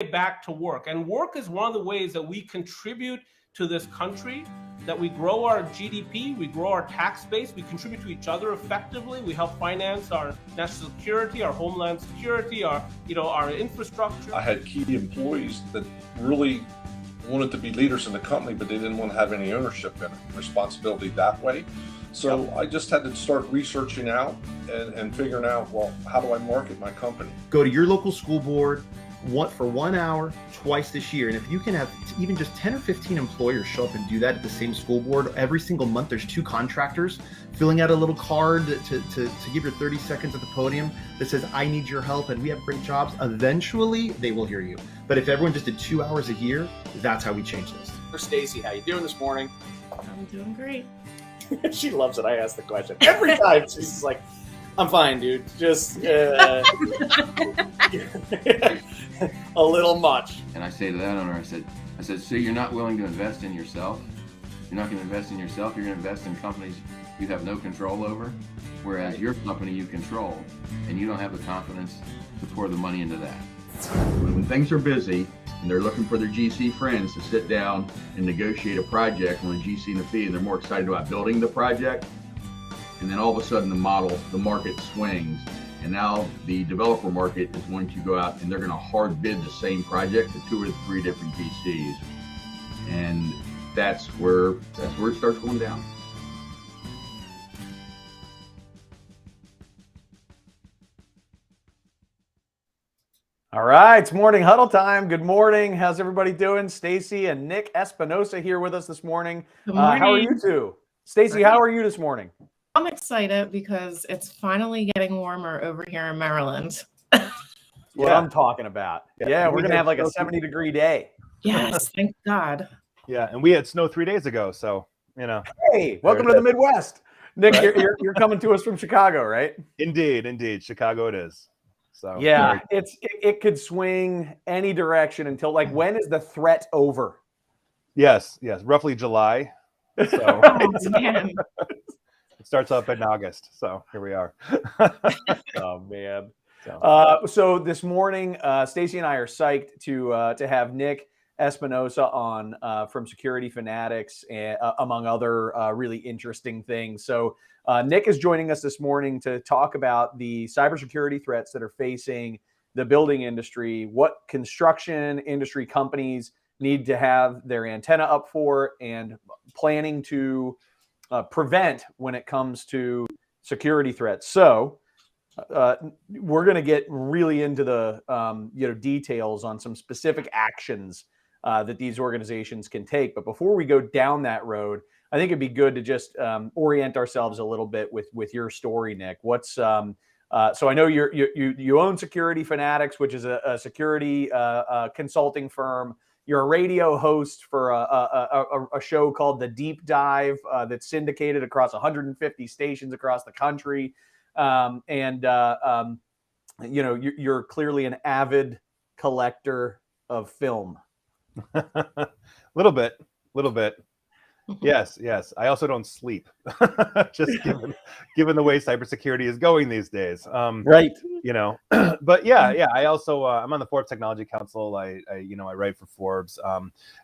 back to work. And work is one of the ways that we contribute to this country, that we grow our GDP, we grow our tax base, we contribute to each other effectively, we help finance our national security, our homeland security, our infrastructure. I had key employees that really wanted to be leaders in the company, but they didn't want to have any ownership and responsibility that way. So I just had to start researching out and figuring out, well, how do I market my company? Go to your local school board for 1 hour twice this year. And if you can have even just 10 or 15 employers show up and do that at the same school board every single month, there's 2 contractors filling out a little card to give your 30 seconds at the podium that says, I need your help and we have great jobs. Eventually they will hear you. But if everyone just did 2 hours a year, that's how we change this. For Stacy, how you doing this morning? I'm doing great. She loves it. I ask the question every time. She's like, I'm fine, dude. Just a little much. And I say to that owner, I said, so you're not willing to invest in yourself? You're not going to invest in yourself. You're going to invest in companies you have no control over, whereas your company you control, and you don't have the confidence to pour the money into that. When things are busy and they're looking for their GC friends to sit down and negotiate a project on a GC and a fee, and they're more excited about building the project, and then all of a sudden the market swings, and now the developer market is going to go out and they're going to hard bid the same project to 2 or 3 different GCs, and that's where it starts going down. All right, it's Morning Huddle time. Good morning. How's everybody doing? Stacy and Nick Espinosa here with us this morning. Good morning. How are you two? Stacy, how are you this morning? I'm excited because it's finally getting warmer over here in Maryland. What I'm talking about. Yeah, we're going to have like a 70-degree day. Yes, thank God. Yeah, and we had snow 3 days ago, so, you know. Hey, welcome to the Midwest. Nick, you're coming to us from Chicago, right? Indeed. Chicago it is. So yeah, it could swing any direction until, like, when is the threat over? Yes, roughly July. So Oh, man. it starts up in August. So here we are. Oh man. So this morning, Stacy and I are psyched to have Nick Espinosa on from Security Fanatics, among other really interesting things. So Nick is joining us this morning to talk about the cybersecurity threats that are facing the building industry, what construction industry companies need to have their antenna up for, and planning to prevent when it comes to security threats. So we're going to get really into the details on some specific actions that these organizations can take. But before we go down that road, I think it'd be good to just orient ourselves a little bit with your story, Nick. What's so I know you own Security Fanatics, which is a security consulting firm. You're a radio host for a show called The Deep Dive that's syndicated across 150 stations across the country. You're clearly an avid collector of film. Little bit. Yes. I also don't sleep. Just given the way cybersecurity is going these days. Right. But yeah. I also I'm on the Forbes Technology Council. I write for Forbes.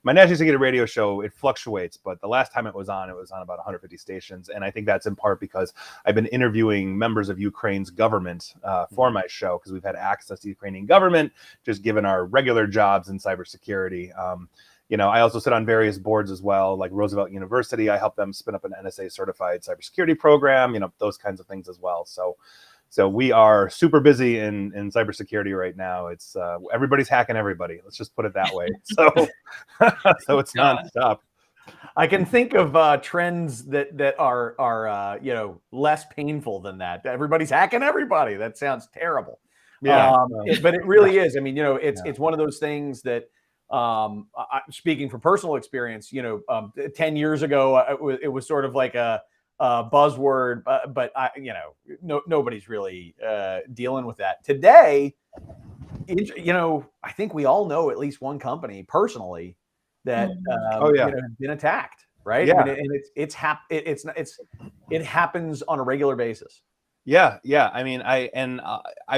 My national security radio show, it fluctuates, but the last time it was on about 150 stations, and I think that's in part because I've been interviewing members of Ukraine's government for my show, because we've had access to the Ukrainian government just given our regular jobs in cybersecurity. I also sit on various boards as well, like Roosevelt University. I help them spin up an NSA certified cybersecurity program, those kinds of things as well. So we are super busy in cybersecurity right now. It's everybody's hacking everybody. Let's just put it that way. So it's nonstop. I can think of trends that are less painful than that. Everybody's hacking everybody. That sounds terrible. Yeah, but it really is. I mean, it's one of those things that. Speaking from personal experience, 10 years ago, it was sort of like a buzzword, but nobody's really dealing with that today. I think we all know at least one company personally that has been attacked, right? Yeah. I mean, and it happens on a regular basis. Yeah, yeah. I mean, I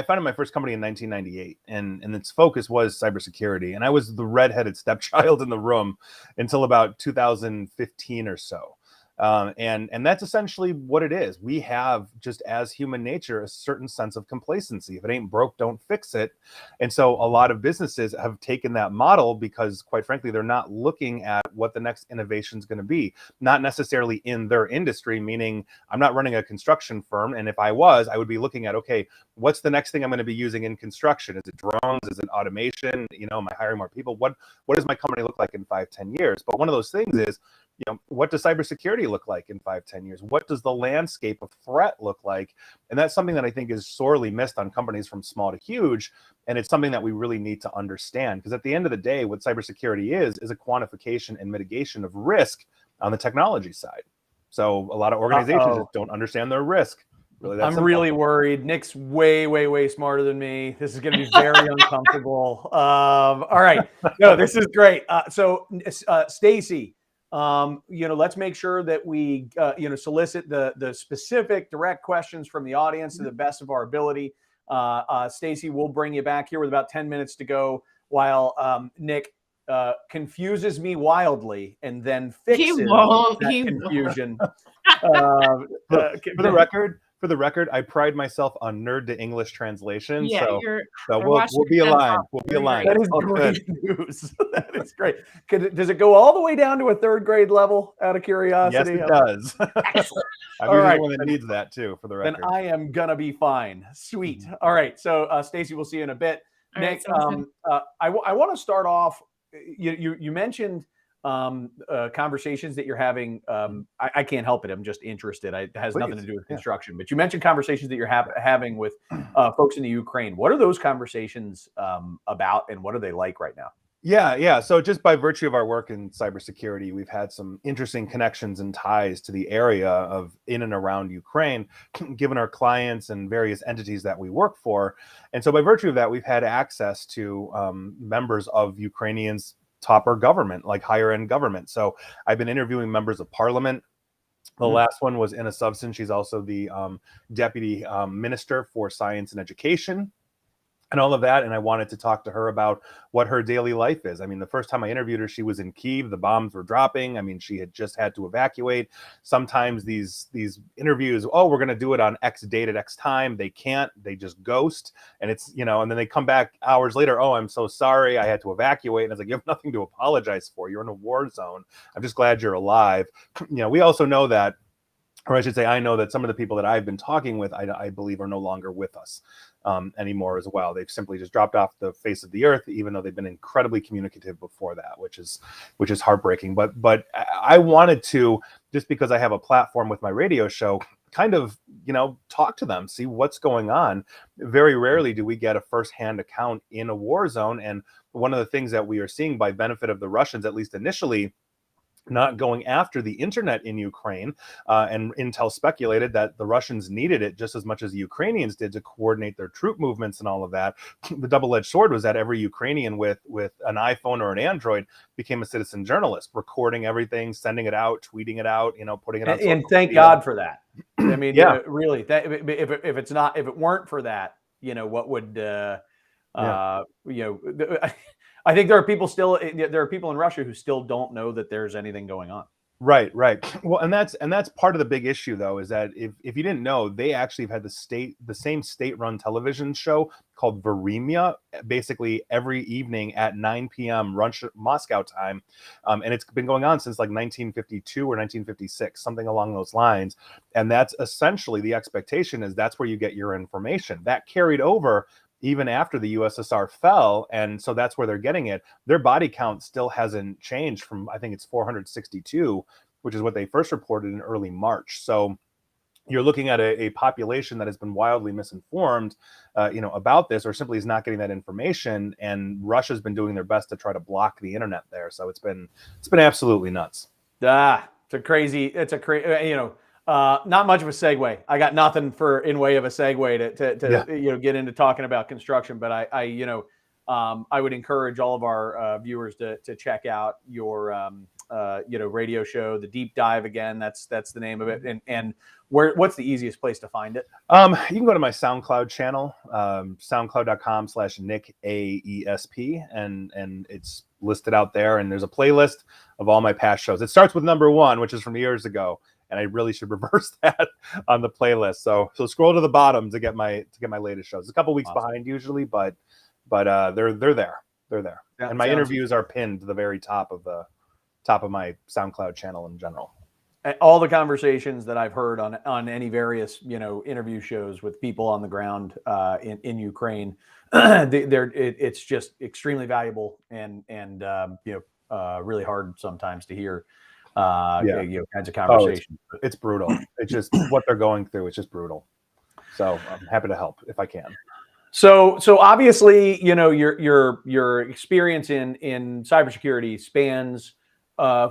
founded my first company in 1998, and its focus was cybersecurity. And I was the redheaded stepchild in the room until about 2015 or so. And that's essentially what it is. We have, just as human nature, a certain sense of complacency. If it ain't broke, don't fix it. And so a lot of businesses have taken that model because, quite frankly, they're not looking at what the next innovation is going to be. Not necessarily in their industry, meaning I'm not running a construction firm. And if I was, I would be looking at, okay, what's the next thing I'm going to be using in construction? Is it drones? Is it automation? You know, am I hiring more people? What does my company look like in 5-10 years? But one of those things is, you know, what does cybersecurity look like in 5-10 years? What does the landscape of threat look like? And that's something that I think is sorely missed on companies from small to huge. And it's something that we really need to understand, because at the end of the day, what cybersecurity is a quantification and mitigation of risk on the technology side. So a lot of organizations just don't understand their risk. Really, I'm really worried. Nick's way smarter than me. This is going to be very uncomfortable. All right. No, this is great. So Stacy, you know, let's make sure that we, you know, solicit the specific direct questions from the audience to the best of our ability. Stacy, we'll bring you back here with about 10 minutes to go while Nick confuses me wildly and then fixes that confusion. For the record, I pride myself on nerd to English translation. Yeah, so we'll be aligned. We'll be aligned. That is great news. That is great. Does it go all the way down to a third grade level, out of curiosity? Yes, it does. I'm usually the one that needs that too, for the record. Then I am gonna be fine. Sweet. All right. So Stacy, we'll see you in a bit. All Nick, right, I want to start off. You mentioned conversations that you're having. I can't help it. I'm just interested. It has nothing to do with construction, but you mentioned conversations that you're having with folks in the Ukraine. What are those conversations about, and what are they like right now? Yeah. So just by virtue of our work in cybersecurity, we've had some interesting connections and ties to the area of in and around Ukraine, given our clients and various entities that we work for. And so by virtue of that, we've had access to members of Ukrainians' topper government, like higher end government. So I've been interviewing members of parliament. The last one was Inna Subson. She's also the deputy minister for science and education and all of that. And I wanted to talk to her about what her daily life is. I mean, the first time I interviewed her, she was in Kyiv. The bombs were dropping. I mean, she had just had to evacuate. Sometimes these interviews, oh, we're going to do it on X date at X time. They can't. They just ghost. And it's, you know, and then they come back hours later. Oh, I'm so sorry. I had to evacuate. And I was like, you have nothing to apologize for. You're in a war zone. I'm just glad you're alive. You know, we also know that, or I should say, I know that some of the people that I've been talking with, I believe, are no longer with us anymore as well. They've simply just dropped off the face of the earth, even though they've been incredibly communicative before that, which is heartbreaking. But I wanted to, just because I have a platform with my radio show, kind of, you know, talk to them, see what's going on. Very rarely do we get a firsthand account in a war zone. And one of the things that we are seeing, by benefit of the Russians, at least initially, not going after the internet in Ukraine, and intel speculated that the Russians needed it just as much as the Ukrainians did to coordinate their troop movements and all of that. The double-edged sword was that every Ukrainian with an iPhone or an Android became a citizen journalist, recording everything, sending it out, tweeting it out, you know, putting it on. And thank God for that. I mean, really, that if it weren't for that, you know, what would you know? I think there are people in Russia who still don't know that there's anything going on. Right. Well, and that's part of the big issue, though, is that if you didn't know, they actually have had the same state-run television show called Vremya, basically every evening at 9 p.m. Moscow time, and it's been going on since like 1952 or 1956, something along those lines. And that's essentially the expectation, is that's where you get your information. That carried over even after the USSR fell, and so that's where they're getting it. Their body count still hasn't changed from, I think it's 462, which is what they first reported in early March. So you're looking at a population that has been wildly misinformed, you know, about this, or simply is not getting that information. And Russia's been doing their best to try to block the internet there. So it's been absolutely nuts. It's a crazy, you know. Not much of a segue. I got nothing in way of a segue to you know, get into talking about construction. But I you know, I would encourage all of our viewers to check out your radio show, the deep dive. Again, that's the name of it. And what's the easiest place to find it? You can go to my SoundCloud channel, soundcloud.com/NickAESP, and it's listed out there. And there's a playlist of all my past shows. It starts with number 1, which is from years ago, and I really should reverse that on the playlist. So scroll to the bottom to get my latest shows. It's a couple weeks behind usually, but they're there. They're there. Yeah, and my interviews are pinned to the very top of my SoundCloud channel in general. All the conversations that I've heard on any various interview shows with people on the ground in Ukraine, it's just extremely valuable and really hard sometimes to hear kinds of conversations. It's brutal. It's just what they're going through. It's just brutal. So I'm happy to help if I can. So obviously, your experience in cybersecurity spans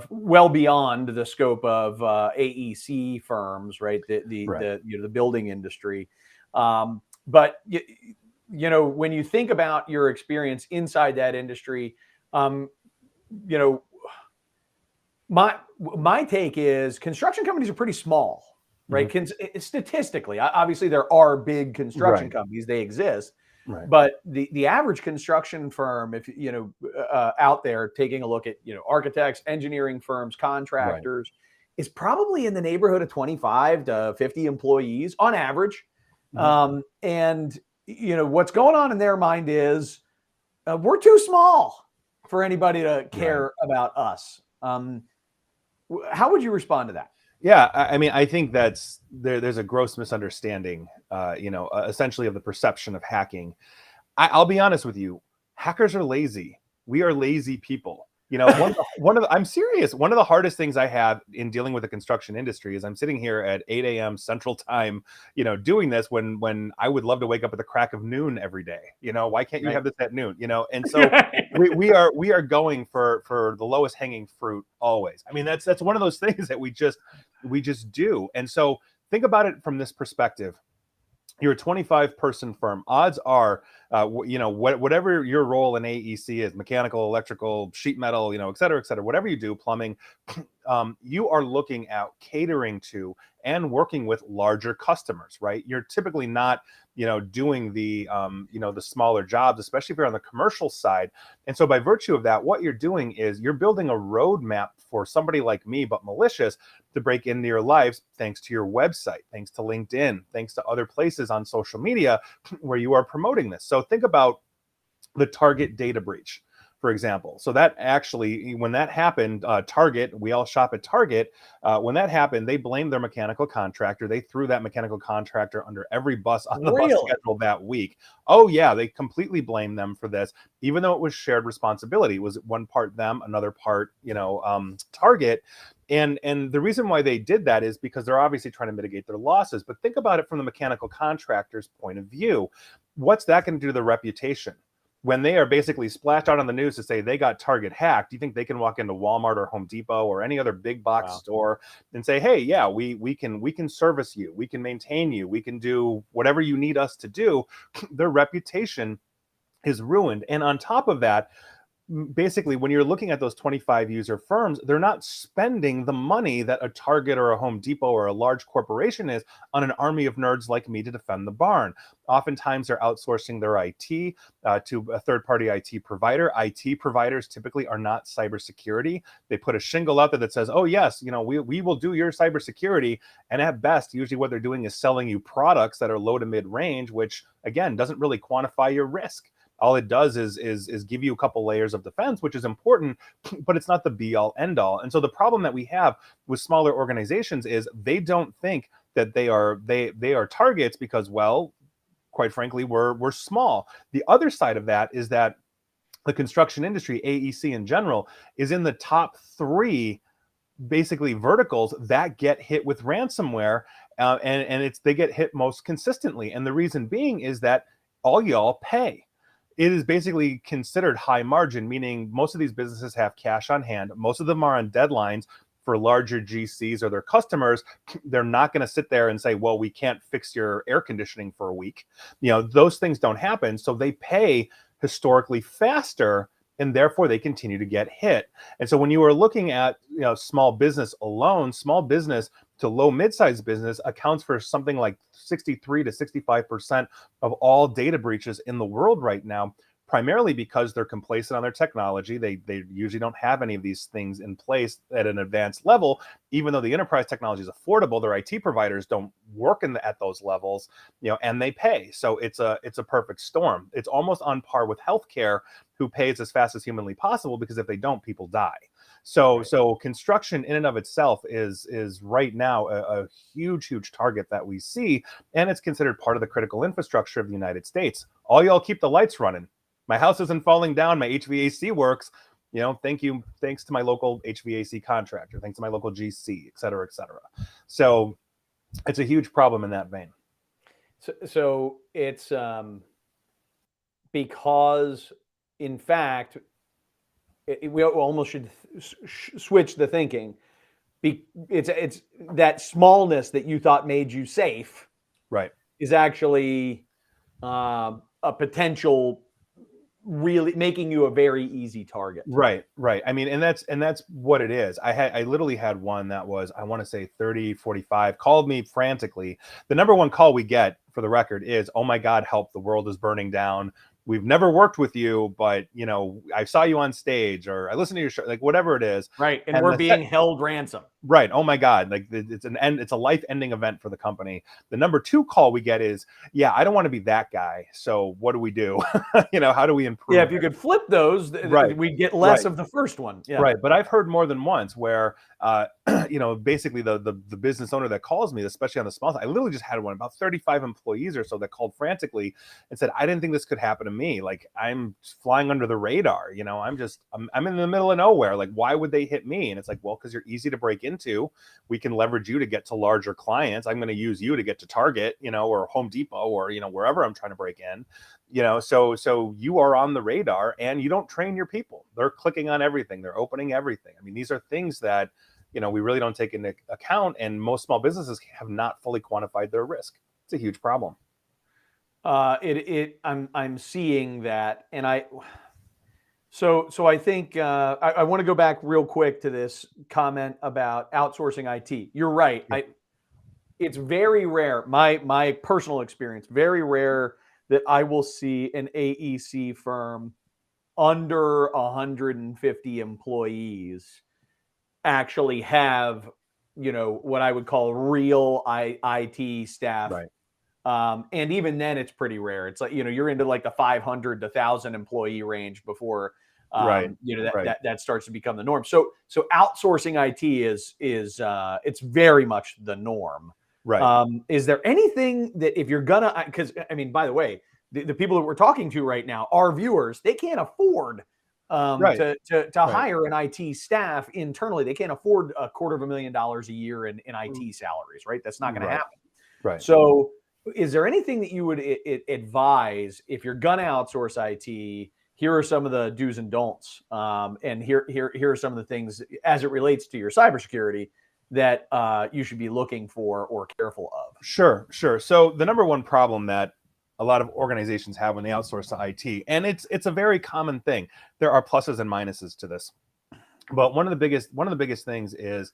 well beyond the scope of AEC firms, right? The building industry. But when you think about your experience inside that industry, my take is construction companies are pretty small, right? Mm-hmm. Statistically, obviously there are big construction companies, they exist. Right. But the average construction firm, if out there taking a look at architects, engineering firms, contractors, is probably in the neighborhood of 25 to 50 employees on average. Mm-hmm. And what's going on in their mind is we're too small for anybody to care about us. How would you respond to that? Yeah, I mean, I think there's a gross misunderstanding, essentially of the perception of hacking. I'll be honest with you, hackers are lazy. We are lazy people. I'm serious. One of the hardest things I have in dealing with the construction industry is I'm sitting here at 8 a.m. Central Time, doing this when I would love to wake up at the crack of noon every day. Why can't you have this at noon? And so we are going for the lowest hanging fruit always. I mean, that's one of those things that we just do. And so think about it from this perspective. You're a 25-person firm. Odds are, whatever your role in AEC is, mechanical, electrical, sheet metal, et cetera, whatever you do, plumbing, you are looking at catering to and working with larger customers, right? You're typically not, doing the smaller jobs, especially if you're on the commercial side. And so by virtue of that, what you're doing is you're building a roadmap for somebody like me, but malicious, to break into your lives, thanks to your website, thanks to LinkedIn, thanks to other places on social media where you are promoting this. So think about the Target data breach, for example. So that actually, when that happened, Target, we all shop at Target. When that happened, they blamed their mechanical contractor. They threw that mechanical contractor under every bus on the bus schedule that week. Oh yeah, they completely blamed them for this, even though it was shared responsibility. It was one part them, another part, Target. And the reason why they did that is because they're obviously trying to mitigate their losses. But think about it from the mechanical contractor's point of view. What's that going to do to their reputation? When they are basically splashed out on the news to say they got Target hacked, do you think they can walk into Walmart or Home Depot or any other big box store and say, hey, yeah, we can service you, we can maintain you, we can do whatever you need us to do? Their reputation is ruined. And on top of that, basically, when you're looking at those 25 user firms, they're not spending the money that a Target or a Home Depot or a large corporation is on an army of nerds like me to defend the barn. Oftentimes, they're outsourcing their IT to a third-party IT provider. IT providers typically are not cybersecurity. They put a shingle out there that says, oh, yes, we will do your cybersecurity. And at best, usually what they're doing is selling you products that are low to mid-range, which, again, doesn't really quantify your risk. All it does is give you a couple layers of defense, which is important, but it's not the be all end all. And so the problem that we have with smaller organizations is they don't think that they are targets because, well, quite frankly, we're small. The other side of that is that the construction industry, AEC in general, is in the top 3 basically verticals that get hit with ransomware, and they get hit most consistently. And the reason being is that all y'all pay. It is basically considered high margin, meaning most of these businesses have cash on hand. Most of them are on deadlines for larger GCs or their customers. They're not going to sit there and say, well, we can't fix your air conditioning for a week. Those things don't happen. So they pay historically faster and therefore they continue to get hit. And so when you are looking at, small business alone, small business to low mid-sized business accounts for something like 63 to 65% of all data breaches in the world right now, primarily because they're complacent on their technology. They usually don't have any of these things in place at an advanced level. Even though the enterprise technology is affordable, their IT providers don't work at those levels, and they pay. So it's a perfect storm. It's almost on par with healthcare, who pays as fast as humanly possible, because if they don't, people die. So construction in and of itself is right now a huge target that we see, and it's considered part of the critical infrastructure of the United States. All y'all keep the lights running. My house isn't falling down. My HVAC works. Thanks to my local HVAC contractor. Thanks to my local GC, et cetera, et cetera. So it's a huge problem in that vein. So it's because, in fact, we almost should switch the thinking. It's that smallness that you thought made you safe, right, is actually a potential, really making you a very easy target. Right. I mean, and that's what it is. I literally had one that was, I want to say 30, 45, called me frantically. The number one call we get, for the record, is, "Oh my God, help, the world is burning down. We've never worked with you, but I saw you on stage, or I listened to your show," like whatever it is. Right. And we're being held ransom. Right. Oh my God. Like, it's a life-ending event for the company. The number two call we get is, "Yeah, I don't want to be that guy. So what do we do?" How do we improve? Yeah. If you could flip those, right, we'd get less of the first one. Yeah. Right. But I've heard more than once where, basically the business owner that calls me, especially on the small side, I literally just had one, about 35 employees or so, that called frantically and said, "I didn't think this could happen to me. Like, I'm flying under the radar. I'm in the middle of nowhere. Like, why would they hit me?" And it's like, well, because you're easy to break into. We can leverage you to get to larger clients. I'm going to use you to get to Target, or Home Depot, or, wherever I'm trying to break in, so you are on the radar, and you don't train your people. They're clicking on everything. They're opening everything. I mean, these are things that, we really don't take into account, and most small businesses have not fully quantified their risk. It's a huge problem. I'm seeing that, and so I think I want to go back real quick to this comment about outsourcing IT. You're right. It's very rare. My personal experience, very rare that I will see an AEC firm under 150 employees actually have, what I would call real IT staff. Right. And even then, it's pretty rare. It's like, you're into like the 500 to 1,000 employee range before, that starts to become the norm. So outsourcing IT is it's very much the norm. Right. Is there anything that, if you're gonna, because I mean, by the way, the people that we're talking to right now, our viewers, they can't afford to hire an IT staff internally. They can't afford $250,000 a year in IT salaries, right? That's not going to happen. Right. So is there anything that you would advise if you're going to outsource IT? Here are some of the do's and don'ts. And here are some of the things as it relates to your cybersecurity that you should be looking for or careful of. Sure. So the number one problem that a lot of organizations have when they outsource to IT, and it's a very common thing. There are pluses and minuses to this, but one of the biggest things is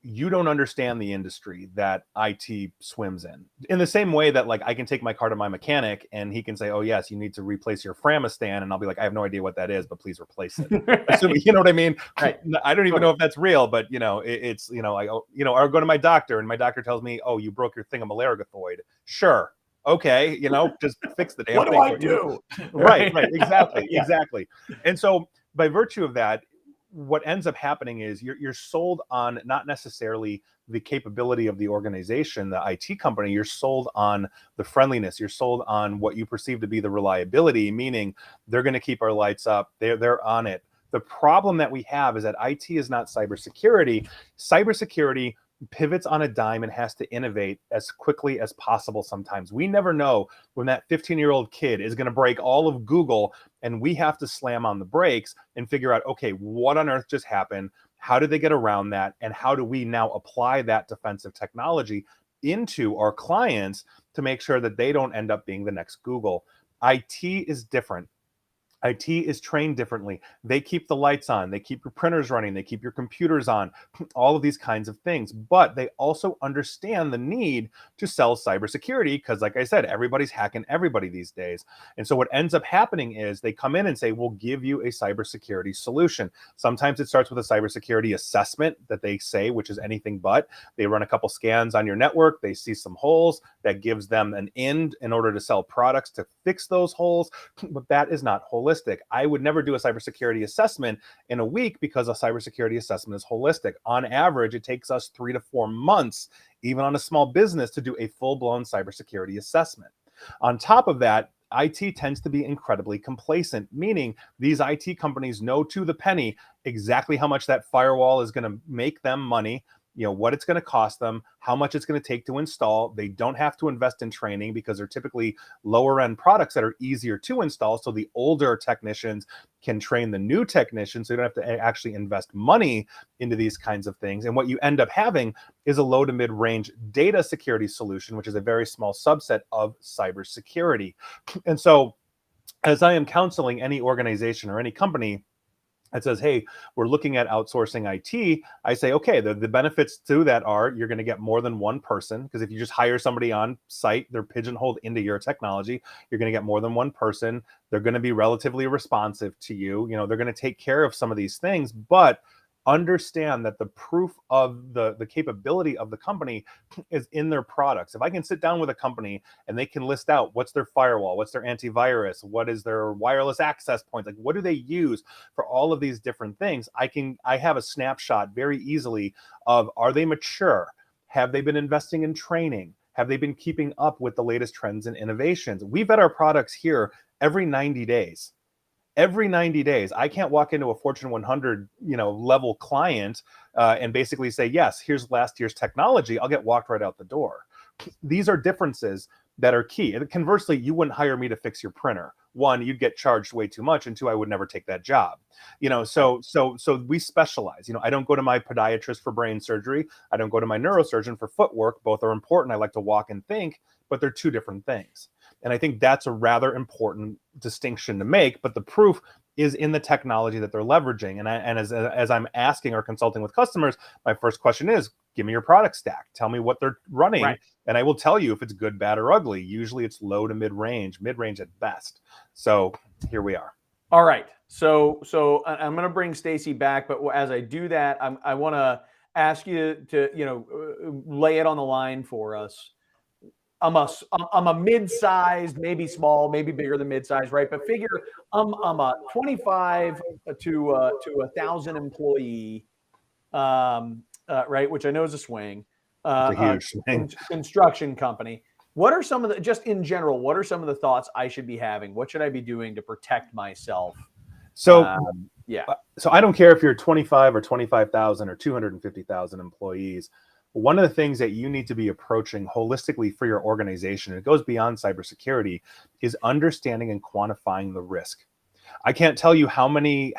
you don't understand the industry that IT swims in the same way that, like, I can take my car to my mechanic and he can say, "Oh yes, you need to replace your Framistan," and I'll be like, "I have no idea what that is, but please replace it." Assuming, you know what I mean? Right. I don't even know if that's real, but it's I go to my doctor and my doctor tells me, "Oh, you broke your thingamalarygathoid." Sure. Okay, just fix the damn thing. What do I do? Right, exactly. And so by virtue of that, what ends up happening is you're sold on not necessarily the capability of the organization, the IT company. You're sold on the friendliness. You're sold on what you perceive to be the reliability, meaning they're going to keep our lights up. They're on it. The problem that we have is that IT is not cybersecurity. Cybersecurity pivots on a dime and has to innovate as quickly as possible. Sometimes we never know when that 15-year-old kid is going to break all of Google, and we have to slam on the brakes and figure out, okay, what on earth just happened? How did they get around that? And how do we now apply that defensive technology into our clients to make sure that they don't end up being the next Google? IT is different. IT is trained differently. They keep the lights on, they keep your printers running, they keep your computers on, all of these kinds of things. But they also understand the need to sell cybersecurity because, like I said, everybody's hacking everybody these days. And so what ends up happening is they come in and say, we'll give you a cybersecurity solution. Sometimes it starts with a cybersecurity assessment that they say, which is anything but. They run a couple scans on your network, they see some holes, that gives them an in order to sell products to fix those holes. But that is not holistic. I would never do a cybersecurity assessment in a week because a cybersecurity assessment is holistic. On average, it takes us 3 to 4 months, even on a small business, to do a full-blown cybersecurity assessment. On top of that, IT tends to be incredibly complacent, meaning these IT companies know to the penny exactly how much that firewall is going to make them money, what it's going to cost them, how much it's going to take to install. They don't have to invest in training because they're typically lower end products that are easier to install. So the older technicians can train the new technicians. So you don't have to actually invest money into these kinds of things. And what you end up having is a low to mid range data security solution, which is a very small subset of cybersecurity. And so as I am counseling any organization or any company that says, hey, we're looking at outsourcing IT, I say, okay, the benefits to that are you're going to get more than one person, because if you just hire somebody on site, they're pigeonholed into your technology. You're going to get more than one person. They're going to be relatively responsive to you. They're going to take care of some of these things, but understand that the proof of the capability of the company is in their products. If I can sit down with a company and they can list out what's their firewall, what's their antivirus, what is their wireless access points, like what do they use for all of these different things, I have a snapshot very easily of, are they mature? Have they been investing in training? Have they been keeping up with the latest trends and innovations? We vet our products here every 90 days. Every 90 days, I can't walk into a Fortune 100, level client and basically say, yes, here's last year's technology. I'll get walked right out the door. These are differences that are key. And conversely, you wouldn't hire me to fix your printer. One, you'd get charged way too much, and two, I would never take that job. So we specialize. I don't go to my podiatrist for brain surgery. I don't go to my neurosurgeon for footwork. Both are important. I like to walk and think, but they're two different things. And I think that's a rather important distinction to make, but the proof is in the technology that they're leveraging. And as I'm asking or consulting with customers, my first question is, give me your product stack. Tell me what they're running. Right. And I will tell you if it's good, bad, or ugly. Usually it's low to mid-range at best. So here we are. All right. So I'm going to bring Stacy back, but as I do that, I want to ask you to, lay it on the line for us. I'm a mid-sized, maybe small, maybe bigger than mid-sized, right? But figure I'm a 25 to 1,000 employee, right? Which I know is a swing. It's a huge swing. Construction company. What are some of the, just in general, what are some of the thoughts I should be having? What should I be doing to protect myself? So So I don't care if you're 25 or 25,000 or 250,000 employees. One of the things that you need to be approaching holistically for your organization, and it goes beyond cybersecurity, is understanding and quantifying the risk. I can't tell you how many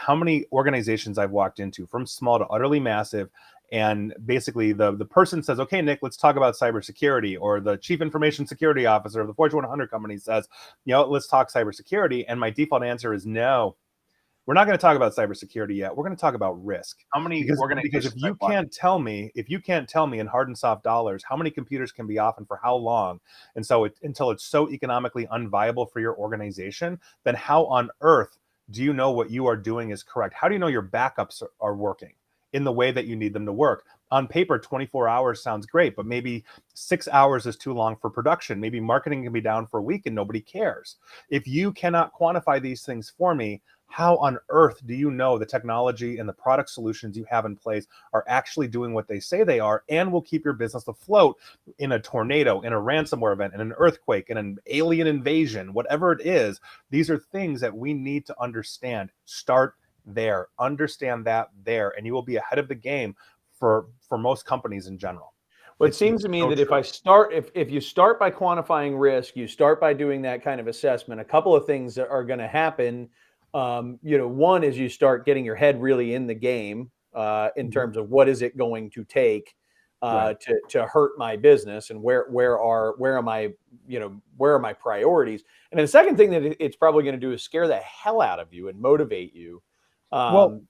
organizations I've walked into, from small to utterly massive, and basically the person says, okay, Nick, let's talk about cybersecurity, or the chief information security officer of the Fortune 100 company says, let's talk cybersecurity. And my default answer is no. We're not going to talk about cybersecurity yet. We're going to talk about risk. How many Because if you can't tell me in hard and soft dollars how many computers can be off and for how long, and so until it's so economically unviable for your organization, then how on earth do you know what you are doing is correct? How do you know your backups are working in the way that you need them to work? On paper, 24 hours sounds great, but maybe 6 hours is too long for production. Maybe marketing can be down for a week and nobody cares. If you cannot quantify these things for me, how on earth do you know the technology and the product solutions you have in place are actually doing what they say they are and will keep your business afloat in a tornado, in a ransomware event, in an earthquake, in an alien invasion, whatever it is? These are things that we need to understand. Start there, understand that there, and you will be ahead of the game for most companies in general. Well, it seems to me that if you start by quantifying risk, you start by doing that kind of assessment, a couple of things that are going to happen. One is you start getting your head really in the game in terms of what is it going to take. to hurt my business, and where are my priorities? And the second thing that it's probably going to do is scare the hell out of you and motivate you to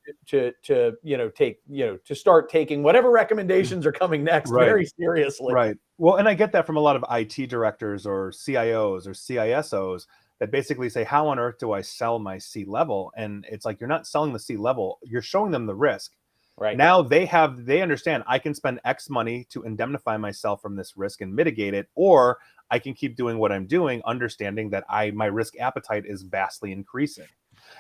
start taking whatever recommendations are coming next very seriously. Right. Well, and I get that from a lot of IT directors or CIOs or CISOs that basically say, how on earth do I sell my C-level? And it's like, you're not selling the C-level, you're showing them the risk. Right. Now they understand I can spend X money to indemnify myself from this risk and mitigate it, or I can keep doing what I'm doing, understanding that my risk appetite is vastly increasing.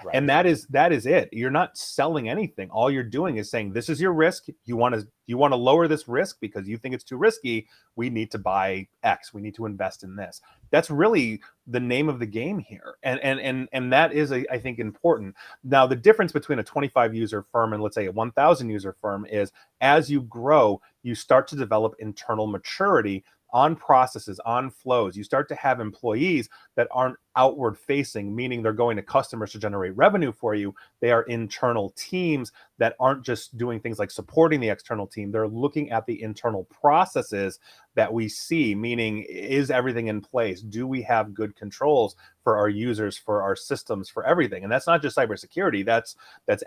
Right. And that is it. You're not selling anything. All you're doing is saying, this is your risk. You want to lower this risk because you think it's too risky. We need to buy X. We need to invest in this. That's really the name of the game here. And that is, I think, important. Now, the difference between a 25 user firm and, let's say, a 1,000 user firm is, as you grow, you start to develop internal maturity on processes, on flows. You start to have employees that aren't outward facing, meaning they're going to customers to generate revenue for you. They are internal teams that aren't just doing things like supporting the external team. They're looking at the internal processes that we see, meaning, is everything in place? Do we have good controls for our users, for our systems, for everything? And that's not just cybersecurity, that's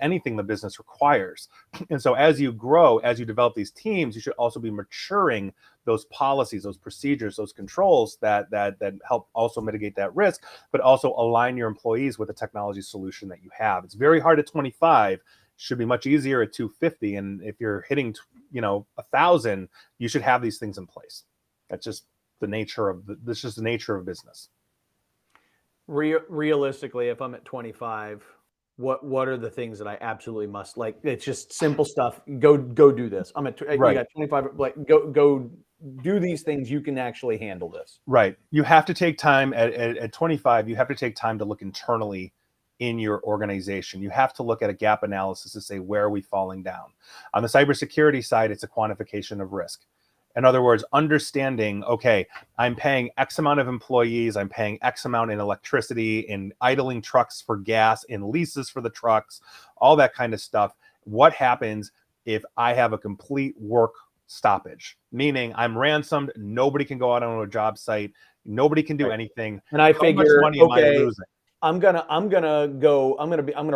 anything the business requires. And so as you grow, as you develop these teams, you should also be maturing those policies, those procedures, those controls that help also mitigate that risk, but also align your employees with the technology solution that you have. It's very hard at 25, should be much easier at 250. And if you're hitting 1,000, you should have these things in place. That's just the nature of business. Realistically, if I'm at 25, what are the things that I absolutely must, like, it's just simple stuff. Go do this. I'm at you got 25, like, go do these things. You can actually handle this. Right. You have to take time at 25. You have to take time to look internally in your organization. You have to look at a gap analysis to say, where are we falling down? On the cybersecurity side, it's a quantification of risk. In other words, understanding, okay, I'm paying X amount of employees, I'm paying X amount in electricity, in idling trucks for gas, in leases for the trucks, all that kind of stuff. What happens if I have a complete work stoppage? Meaning I'm ransomed, nobody can go out on a job site, nobody can do anything. And I figure, money am I losing? I'm gonna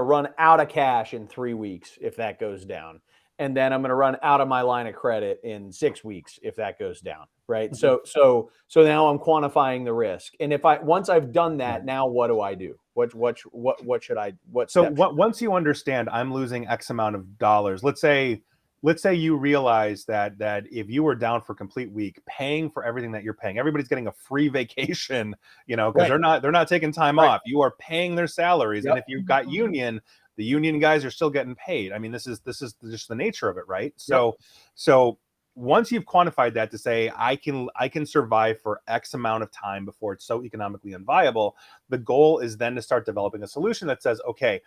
run out of cash in 3 weeks if that goes down. And then I'm going to run out of my line of credit in 6 weeks if that goes down, right? Mm-hmm. So now I'm quantifying the risk. And once I've done that, now what do I do? What should I? Once you understand I'm losing X amount of dollars, let's say you realize that if you were down for a complete week, paying for everything that you're paying, everybody's getting a free vacation, because they're not taking time off. You are paying their salaries, and if you've got union, the union guys are still getting paid. I mean, this is just the nature of it, right? So once you've quantified that to say, I can survive for X amount of time before it's so economically unviable, the goal is then to start developing a solution that says, okay,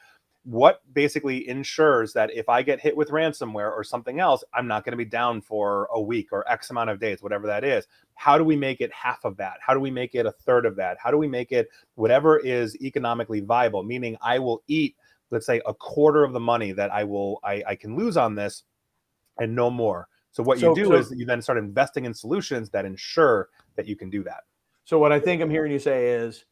what basically ensures that if I get hit with ransomware or something else, I'm not going to be down for a week or X amount of days, whatever that is. How do we make it half of that? How do we make it a third of that? How do we make it whatever is economically viable? Meaning I will eat, let's say, a quarter of the money that I can lose on this and no more. So what you do is you then start investing in solutions that ensure that you can do that. So what I think I'm hearing you say is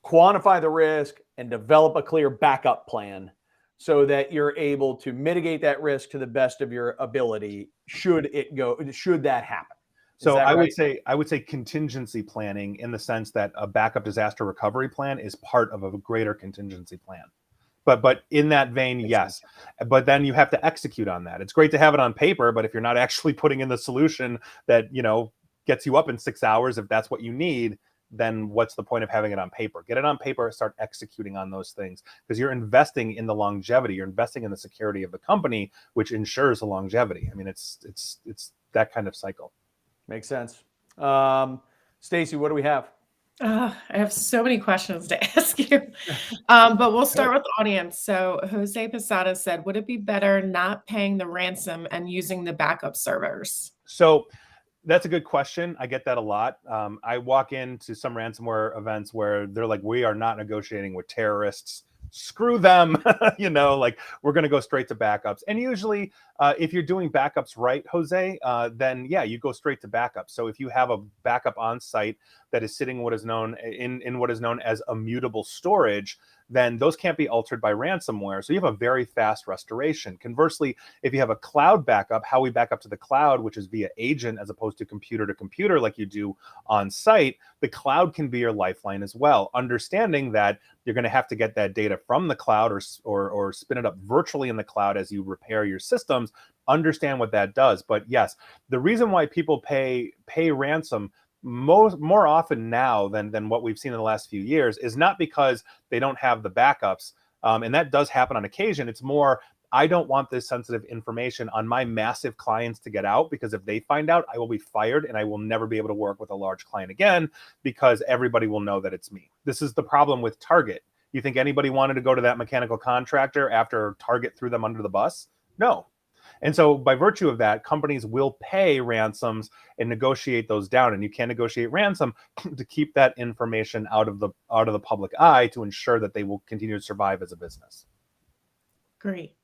quantify the risk and develop a clear backup plan so that you're able to mitigate that risk to the best of your ability should that happen. So I would say contingency planning, in the sense that a backup disaster recovery plan is part of a greater contingency plan. But in that vein, yes. But then you have to execute on that. It's great to have it on paper, but if you're not actually putting in the solution that, gets you up in 6 hours, if that's what you need, then what's the point of having it on paper? Get it on paper, start executing on those things, because you're investing in the longevity. You're investing in the security of the company, which ensures the longevity. I mean, it's that kind of cycle. Makes sense. Stacey, what do we have? I have so many questions to ask you, but we'll start with the audience. So Jose Posada said, would it be better not paying the ransom and using the backup servers? So that's a good question. I get that a lot. I walk into some ransomware events where they're like, we are not negotiating with terrorists. screw them. Like we're going to go straight to backups. And usually if you're doing backups right, Jose, then yeah, you go straight to backups. So if you have a backup on site that is sitting what is known in what is known as immutable storage, then those can't be altered by ransomware. So you have a very fast restoration. Conversely, if you have a cloud backup, how we back up to the cloud, which is via agent as opposed to computer like you do on site, the cloud can be your lifeline as well. Understanding that you're going to have to get that data from the cloud or spin it up virtually in the cloud as you repair your systems. Understand what that does. But yes, the reason why people pay ransom more often now than what we've seen in the last few years is not because they don't have the backups, and that does happen on occasion. It's more, I don't want this sensitive information on my massive clients to get out, because if they find out, I will be fired and I will never be able to work with a large client again, because everybody will know that it's me. This is the problem with Target. You think anybody wanted to go to that mechanical contractor after Target threw them under the bus? No. And so by virtue of that, companies will pay ransoms and negotiate those down. And you can negotiate ransom to keep that information out of the public eye to ensure that they will continue to survive as a business. Great.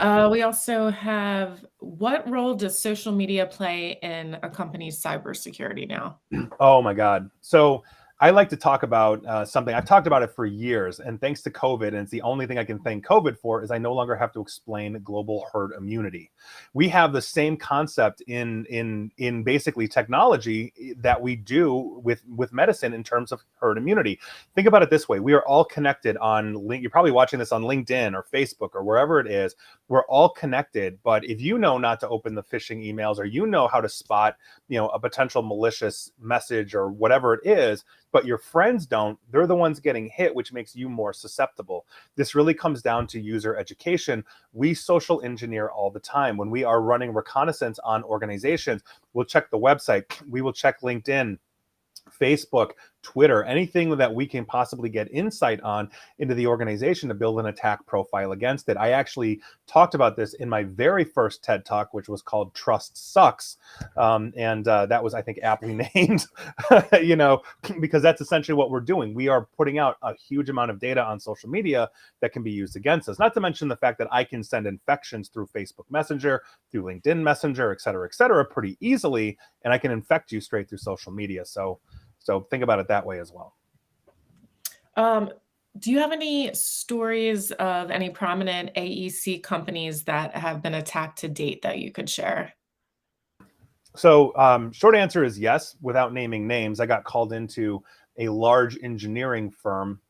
We also have, what role does social media play in a company's cybersecurity now? Oh my God. So I like to talk about something. I've talked about it for years, and thanks to COVID, and it's the only thing I can thank COVID for, is I no longer have to explain global herd immunity. We have the same concept in basically technology that we do with medicine in terms of herd immunity. Think about it this way: we are all connected on you're probably watching this on LinkedIn or Facebook or wherever it is. We're all connected, but if you know not to open the phishing emails, or you know how to spot a potential malicious message or whatever it is, but your friends don't, they're the ones getting hit, which makes you more susceptible. This really comes down to user education. We social engineer all the time. When we are running reconnaissance on organizations, we'll check the website, we will check LinkedIn, Facebook, Twitter, anything that we can possibly get insight on into the organization to build an attack profile against it. I actually talked about this in my very first TED Talk, which was called Trust Sucks. And that was, I think, aptly named, because that's essentially what we're doing. We are putting out a huge amount of data on social media that can be used against us, not to mention the fact that I can send infections through Facebook Messenger, through LinkedIn Messenger, et cetera, pretty easily, and I can infect you straight through social media. So think about it that way as well. Do you have any stories of any prominent AEC companies that have been attacked to date that you could share? So short answer is yes, without naming names. I got called into a large engineering firm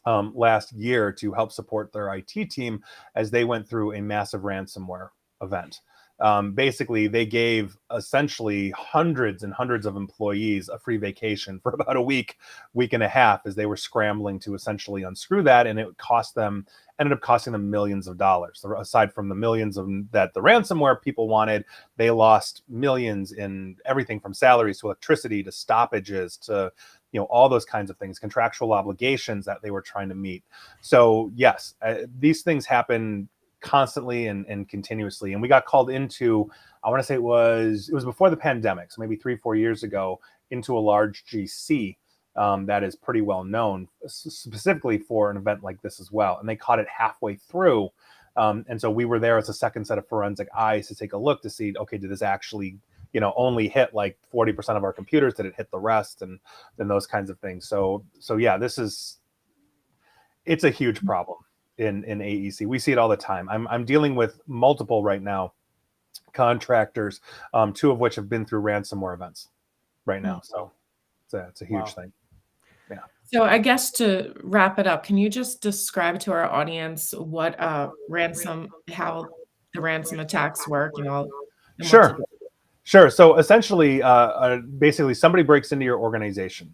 last year to help support their IT team as they went through a massive ransomware event. Basically, they gave essentially hundreds and hundreds of employees a free vacation for about a week and a half as they were scrambling to essentially unscrew that, and it ended up costing them millions of dollars. Aside from the millions that the ransomware people wanted, they lost millions in everything from salaries to electricity to stoppages to all those kinds of things, contractual obligations that they were trying to meet. So yes, these things happen constantly and continuously. And we got called into, I want to say it was before the pandemic, so maybe 3-4 years ago, into a large GC that is pretty well known specifically for an event like this as well. And they caught it halfway through. And so we were there as a second set of forensic eyes to take a look to see, okay, did this actually only hit like 40% of our computers? Did it hit the rest? And those kinds of things. So yeah, it's a huge problem in AEC. We see it all the time. I'm dealing with multiple right now contractors, 2 of which have been through ransomware events right now. So it's a huge thing. Yeah. So I guess to wrap it up, can you just describe to our audience what how the ransom attacks work and all? And Sure. So essentially, basically somebody breaks into your organization.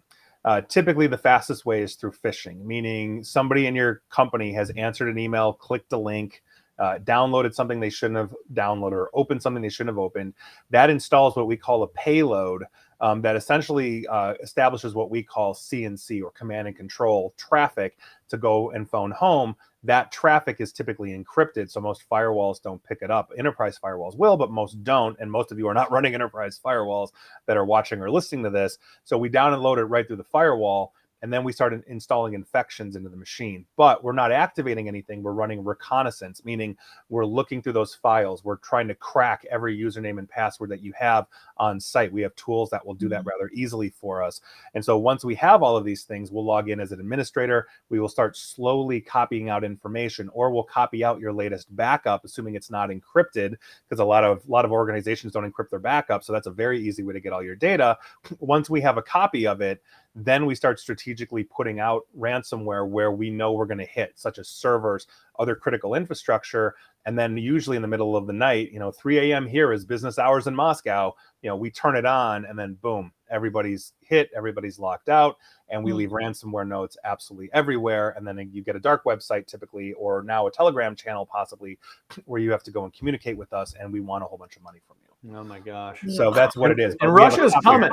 Typically, the fastest way is through phishing, meaning somebody in your company has answered an email, clicked a link, downloaded something they shouldn't have downloaded, or opened something they shouldn't have opened. That installs what we call a payload that essentially establishes what we call CNC, or command and control traffic, to go and phone home. That traffic is typically encrypted, so most firewalls don't pick it up. Enterprise firewalls will, but most don't, and most of you are not running enterprise firewalls that are watching or listening to this. So we download it right through the firewall, and then we started installing infections into the machine. But we're not activating anything. We're running reconnaissance, meaning we're looking through those files. We're trying to crack every username and password that you have on site. We have tools that will do that rather easily for us. And so once we have all of these things, we'll log in as an administrator. We will start slowly copying out information, or we'll copy out your latest backup, assuming it's not encrypted, because a lot of organizations don't encrypt their backup. So that's a very easy way to get all your data. Once we have a copy of it, then we start strategically putting out ransomware where we know we're going to hit, such as servers, other critical infrastructure. And then usually in the middle of the night, 3 a.m. here is business hours in Moscow. We turn it on, and then boom, everybody's hit, everybody's locked out, and we leave ransomware notes absolutely everywhere. And then you get a dark website typically, or now a Telegram channel possibly, where you have to go and communicate with us, and we want a whole bunch of money from you. Oh my gosh. So that's what it is. And Russia's coming.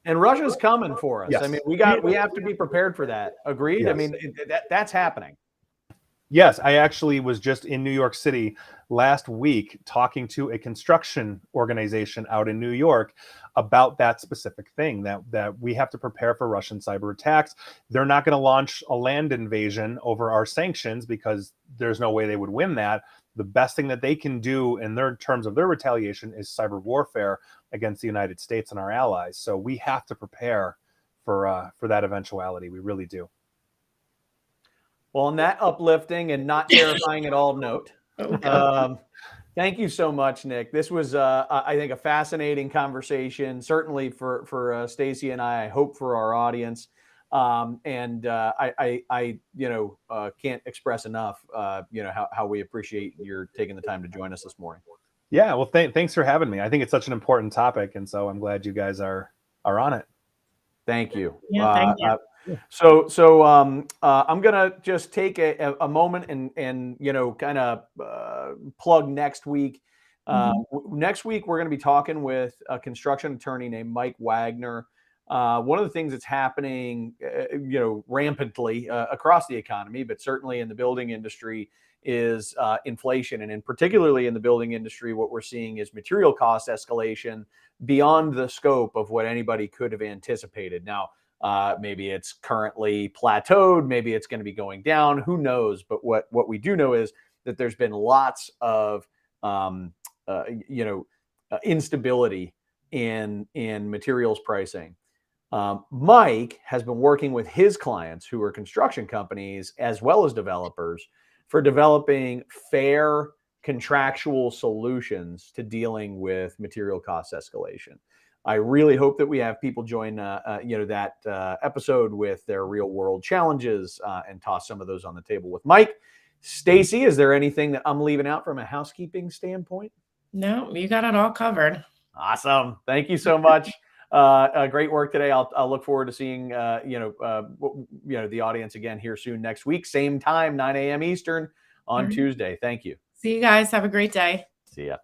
And Russia's coming for us. Yes. I mean, we have to be prepared for that. Agreed? Yes. I mean, that's happening. Yes, I actually was just in New York City last week talking to a construction organization out in New York about that specific thing, that we have to prepare for Russian cyber attacks. They're not going to launch a land invasion over our sanctions because there's no way they would win that. The best thing that they can do in their terms of their retaliation is cyber warfare against the United States and our allies. So we have to prepare for that eventuality. We really do. Well, on that uplifting and not terrifying at all note, thank you so much, Nick. This was, I think, a fascinating conversation, certainly for Stacy and I hope for our audience. And I can't express enough, how we appreciate your taking the time to join us this morning. Yeah, well, thanks for having me. I think it's such an important topic, and so I'm glad you guys are on it. Thank you. Yeah, thank you. So I'm gonna just take a moment and kind of plug next week. Next week we're going to be talking with a construction attorney named Mike Wagner. One of the things that's happening, rampantly across the economy, but certainly in the building industry, is inflation. And in particularly in the building industry, what we're seeing is material cost escalation beyond the scope of what anybody could have anticipated. Now, maybe it's currently plateaued, maybe it's going to be going down, who knows? But what we do know is that there's been lots of instability in materials pricing. Mike has been working with his clients, who are construction companies as well as developers, for developing fair contractual solutions to dealing with material cost escalation. I really hope that we have people join that episode with their real world challenges and toss some of those on the table with Mike. Stacy, is there anything that I'm leaving out from a housekeeping standpoint? No, you got it all covered. Awesome. Thank you so much. Great work today. I'll look forward to seeing the audience again here soon next week, same time, 9 a.m. Eastern on Tuesday. Thank you. See you guys. Have a great day. See ya.